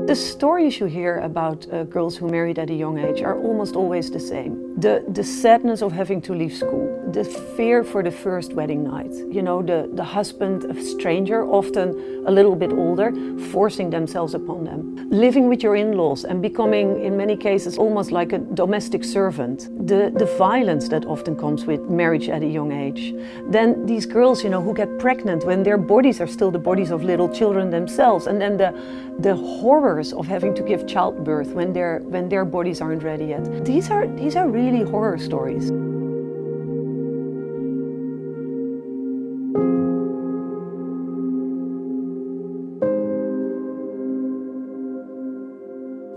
The stories you hear about girls who married at a young age are almost always the same. The sadness of having to leave school, the fear for the first wedding night, you know, the husband, a stranger, often a little bit older, forcing themselves upon them. Living with your in-laws and becoming, in many cases, almost like a domestic servant. The violence that often comes with marriage at a young age. Then these girls, you know, who get pregnant when their bodies are still the bodies of little children themselves. And then the horrors of having to give childbirth when their bodies aren't ready yet. These are really horror stories.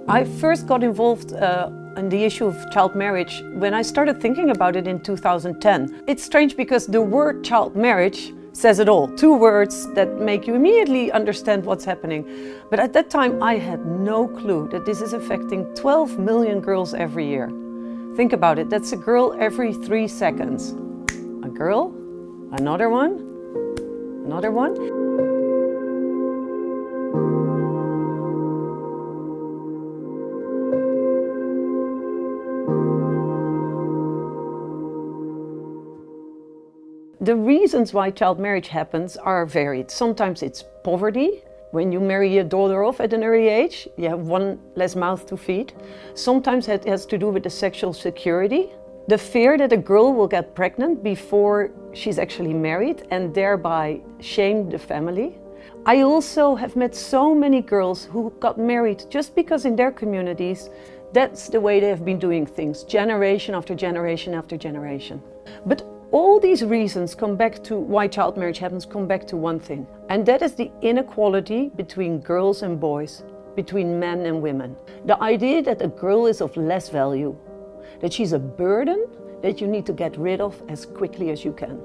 I first got involved in the issue of child marriage when I started thinking about it in 2010. It's strange because the word child marriage says it all. Two words that make you immediately understand what's happening. But at that time I had no clue that this is affecting 12 million girls every year. Think about it, that's a girl every 3 seconds. A girl, another one, another one. The reasons why child marriage happens are varied. Sometimes it's poverty. When you marry your daughter off at an early age, you have one less mouth to feed. Sometimes it has to do with the sexual security. The fear that a girl will get pregnant before she's actually married and thereby shame the family. I also have met so many girls who got married just because in their communities that's the way they have been doing things, generation after generation after generation. But all these reasons come back to why child marriage happens, come back to one thing. And that is the inequality between girls and boys, between men and women. The idea that a girl is of less value, that she's a burden that you need to get rid of as quickly as you can.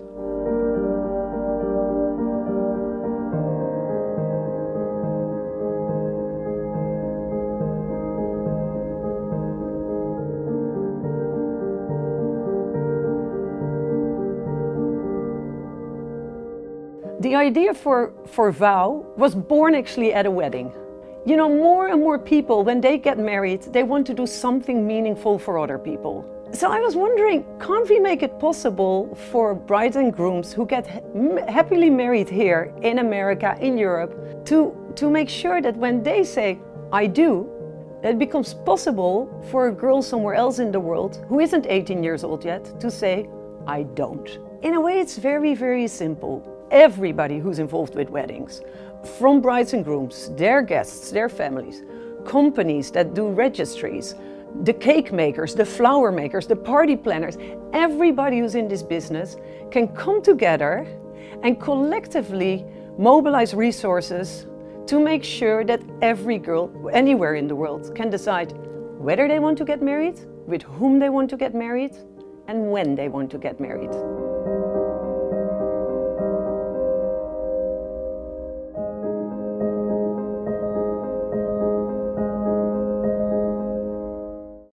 The idea for vow was born actually at a wedding. You know, more and more people, when they get married, they want to do something meaningful for other people. So I was wondering, can't we make it possible for brides and grooms who get happily married here in America, in Europe, to make sure that when they say, I do, it becomes possible for a girl somewhere else in the world, who isn't 18 years old yet, to say, I don't. In a way, it's very, very simple. Everybody who's involved with weddings, from brides and grooms, their guests, their families, companies that do registries, the cake makers, the flower makers, the party planners, everybody who's in this business can come together and collectively mobilize resources to make sure that every girl anywhere in the world can decide whether they want to get married, with whom they want to get married, and when they want to get married.